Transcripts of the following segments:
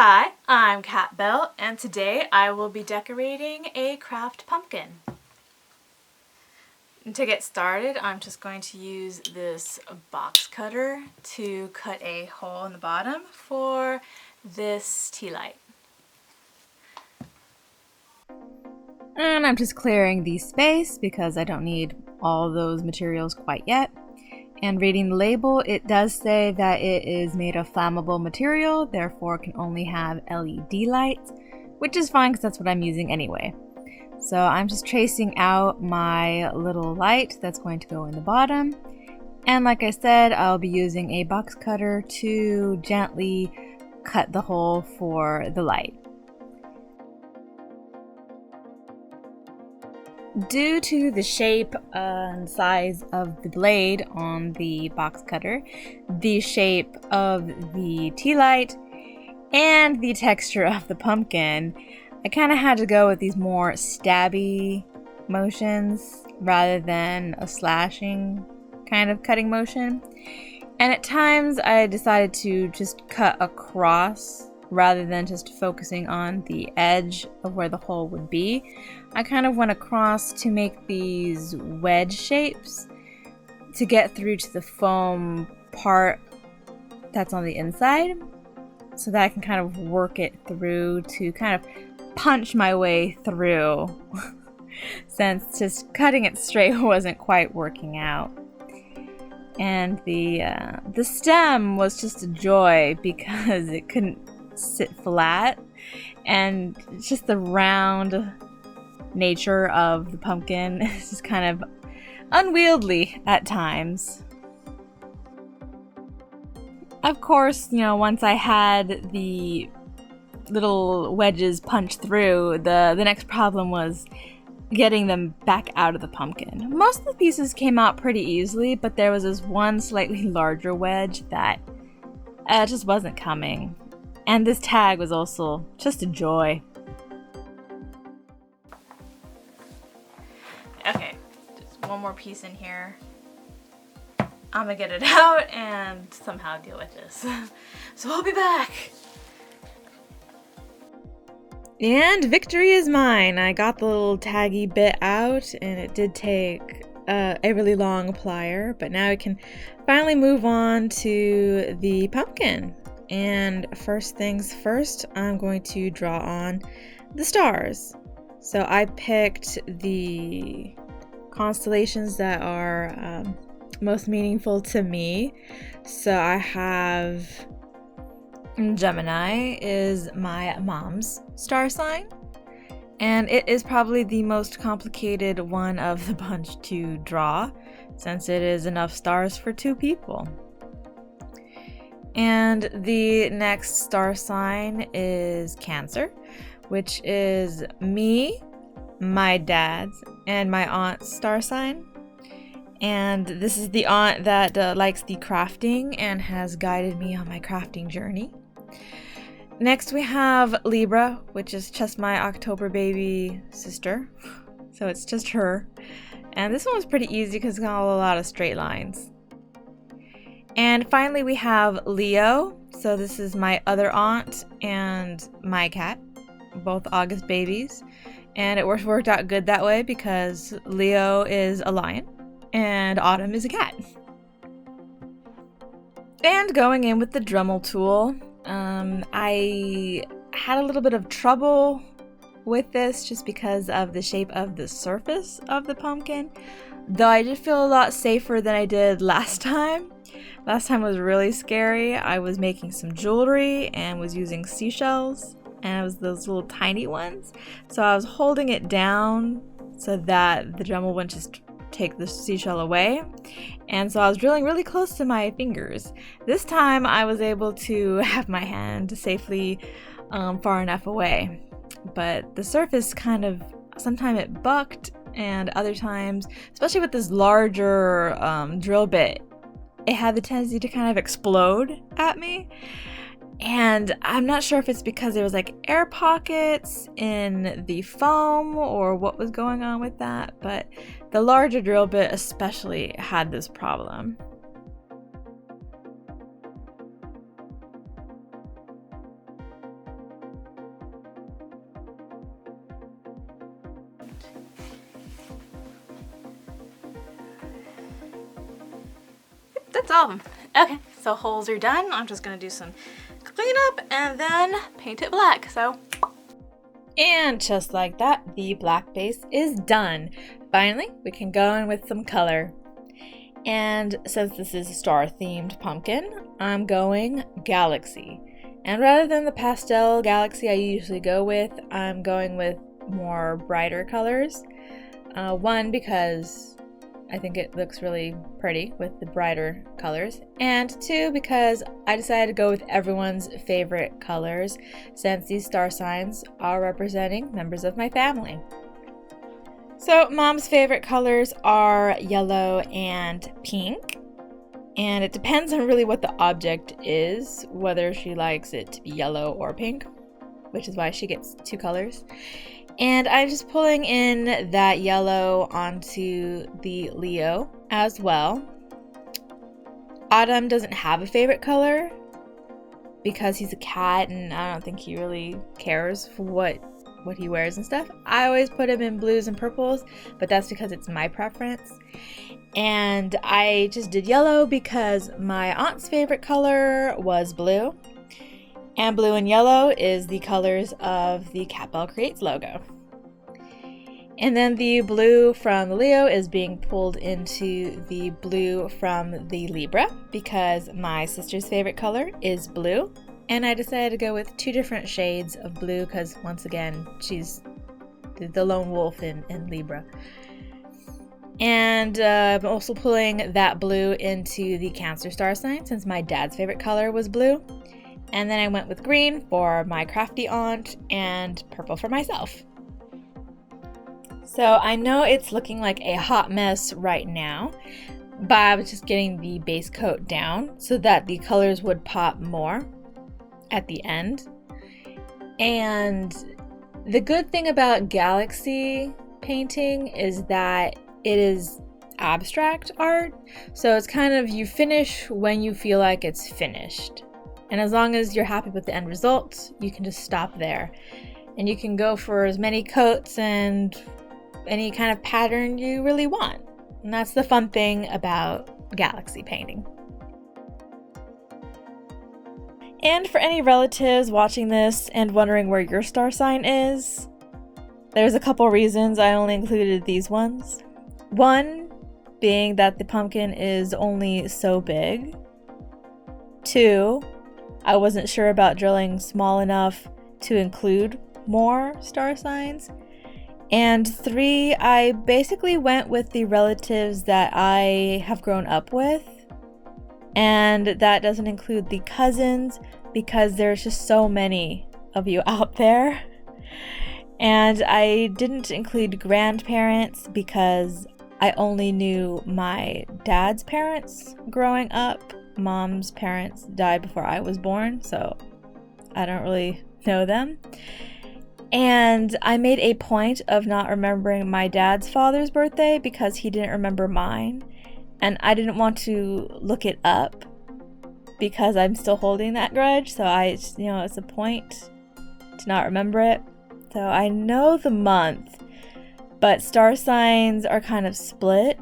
Hi, I'm Kat Bell, and today I will be decorating a craft pumpkin. And to get started, I'm just going to use this box cutter to cut a hole in the bottom for this tea light. And I'm just clearing the space because I don't need all those materials quite yet. And reading the label, it does say that it is made of flammable material, therefore can only have LED lights, which is fine because that's what I'm using anyway. So I'm just tracing out my little light that's going to go in the bottom. And like I said, I'll be using a box cutter to gently cut the hole for the light. Due to the shape and size of the blade on the box cutter, the shape of the tea light, and the texture of the pumpkin, I kind of had to go with these more stabby motions rather than a slashing kind of cutting motion. And at times I decided to just cut across rather than just focusing on the edge of where the hole would be. I kind of went across to make these wedge shapes to get through to the foam part that's on the inside so that I can kind of work it through to kind of punch my way through since just cutting it straight wasn't quite working out. And the stem was just a joy because it couldn't sit flat, and just the round nature of the pumpkin is just kind of unwieldy at times. Of course, once I had the little wedges punched through, the next problem was getting them back out of the pumpkin. Most of the pieces came out pretty easily, but there was this one slightly larger wedge that just wasn't coming. And this tag was also just a joy. Okay, just one more piece in here. I'm gonna get it out and somehow deal with this. So I'll be back. And victory is mine. I got the little taggy bit out, and it did take a really long plier, but now I can finally move on to the pumpkin. And first things first, I'm going to draw on the stars. So I picked the constellations that are most meaningful to me. So I have Gemini is my mom's star sign, and it is probably the most complicated one of the bunch to draw since it is enough stars for 2 people. And the next star sign is Cancer, which is me, my dad's, and my aunt's star sign. And this is the aunt that likes the crafting and has guided me on my crafting journey. Next we have Libra, which is just my October baby sister. So it's just her. And this one was pretty easy because it's got a lot of straight lines. And finally we have Leo. So this is my other aunt and my cat, both August babies. And it worked out good that way because Leo is a lion and Autumn is a cat. And going in with the Dremel tool, I had a little bit of trouble with this just because of the shape of the surface of the pumpkin, though I did feel a lot safer than I did last time. Last time was really scary. I was making some jewelry and was using seashells, and it was those little tiny ones. So I was holding it down so that the Dremel wouldn't just take the seashell away. And so I was drilling really close to my fingers. This time I was able to have my hand safely far enough away. But the surface kind of, sometimes it bucked, and other times, especially with this larger drill bit, it had the tendency to kind of explode at me. And I'm not sure if it's because there was like air pockets in the foam or what was going on with that, but the larger drill bit especially had this problem. that's all of them. Okay, so holes are done. I'm just gonna do some cleanup and then paint it black, so. And just like that, the black base is done. Finally, we can go in with some color. And since this is a star-themed pumpkin, I'm going Galaxy. And rather than the pastel Galaxy I usually go with, I'm going with more brighter colors. One, because I think it looks really pretty with the brighter colors. And two, because I decided to go with everyone's favorite colors, since these star signs are representing members of my family. So Mom's favorite colors are yellow and pink. And it depends on really what the object is, whether she likes it to be yellow or pink, which is why she gets two colors. And I'm just pulling in that yellow onto the Leo as well. Autumn doesn't have a favorite color because he's a cat and I don't think he really cares for what he wears and stuff. I always put him in blues and purples, but that's because it's my preference. And I just did yellow because my aunt's favorite color was blue. And blue and yellow is the colors of the Cat Bell Creates logo. And then the blue from the Leo is being pulled into the blue from the Libra because my sister's favorite color is blue. And I decided to go with two different shades of blue because, once again, she's the lone wolf in Libra. And I'm also pulling that blue into the Cancer star sign since my dad's favorite color was blue. And then I went with green for my crafty aunt and purple for myself. So I know it's looking like a hot mess right now, but I was just getting the base coat down so that the colors would pop more at the end. And the good thing about Galaxy painting is that it is abstract art, so it's kind of you finish when you feel like it's finished, and as long as you're happy with the end result, you can just stop there and you can go for as many coats and any kind of pattern you really want. And that's the fun thing about Galaxy painting. And for any relatives watching this and wondering where your star sign is, there's a couple reasons I only included these ones. One being that the pumpkin is only so big. Two, I wasn't sure about drilling small enough to include more star signs. And three, I basically went with the relatives that I have grown up with. And that doesn't include the cousins because there's just so many of you out there. And I didn't include grandparents because I only knew my dad's parents growing up. Mom's parents died before I was born, so I don't really know them. And I made a point of not remembering my dad's father's birthday because he didn't remember mine. And I didn't want to look it up because I'm still holding that grudge. So it's a point to not remember it. So I know the month, but star signs are kind of split.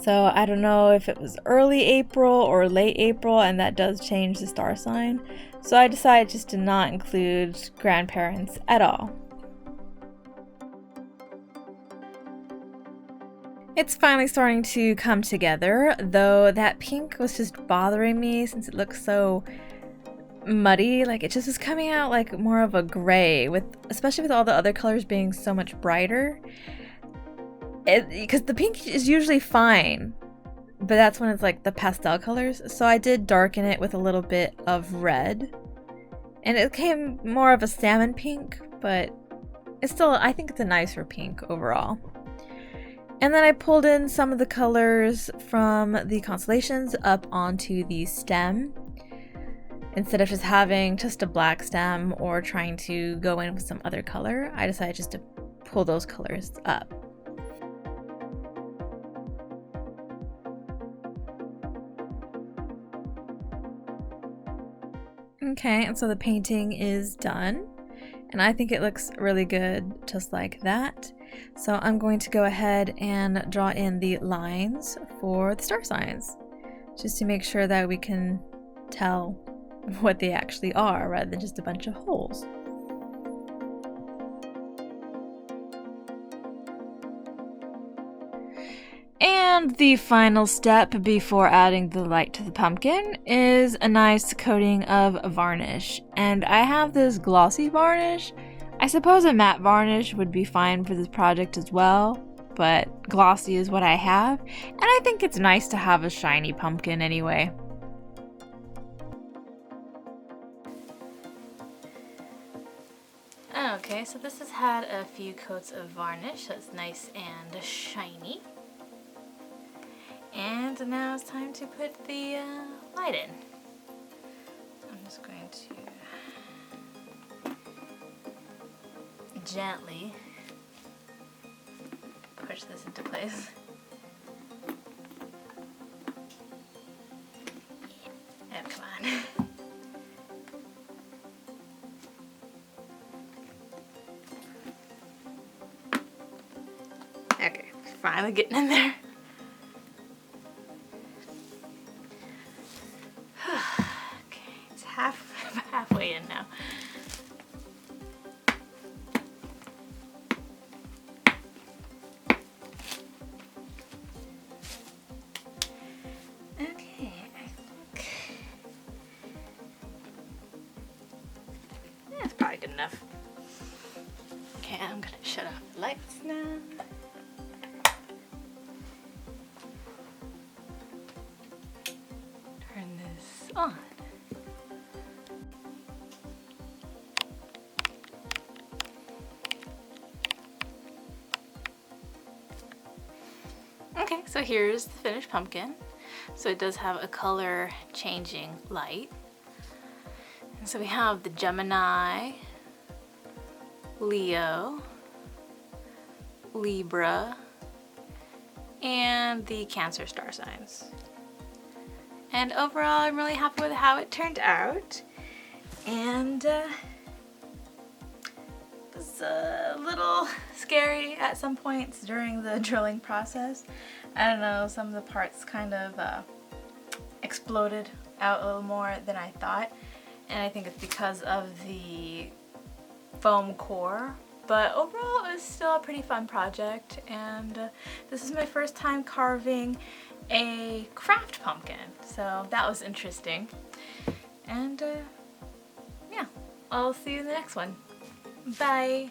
So I don't know if it was early April or late April, and that does change the star sign. So I decided just to not include grandparents at all. It's finally starting to come together, though that pink was just bothering me since it looks so muddy. Like, it just is coming out like more of a gray, especially with all the other colors being so much brighter. Because the pink is usually fine, but that's when it's like the pastel colors. So I did darken it with a little bit of red, and it came more of a salmon pink, but I think it's a nicer pink overall. And then I pulled in some of the colors from the constellations up onto the stem. Instead of just having just a black stem or trying to go in with some other color, I decided just to pull those colors up. Okay, and so the painting is done, and I think it looks really good just like that. So I'm going to go ahead and draw in the lines for the star signs. just to make sure that we can tell what they actually are rather than just a bunch of holes. And the final step before adding the light to the pumpkin is a nice coating of varnish. And I have this glossy varnish. I suppose a matte varnish would be fine for this project as well, but glossy is what I have. And I think it's nice to have a shiny pumpkin anyway. Okay, so this has had a few coats of varnish, so it's nice and shiny. And now it's time to put the light in. I'm just going to gently push this into place. Oh, come on. Okay, finally getting in there. Okay, it's halfway in now. Okay, I think that's probably good enough. Okay, I'm gonna shut off the lights now. Turn this on. Okay, so here's the finished pumpkin. So it does have a color changing light. And so we have the Gemini, Leo, Libra, and the Cancer star signs. And overall, I'm really happy with how it turned out. And it was a little scary at some points during the drilling process. I don't know, some of the parts kind of exploded out a little more than I thought. And I think it's because of the foam core. But overall, it was still a pretty fun project. And this is my first time carving a craft pumpkin. So that was interesting. And yeah, I'll see you in the next one. Bye!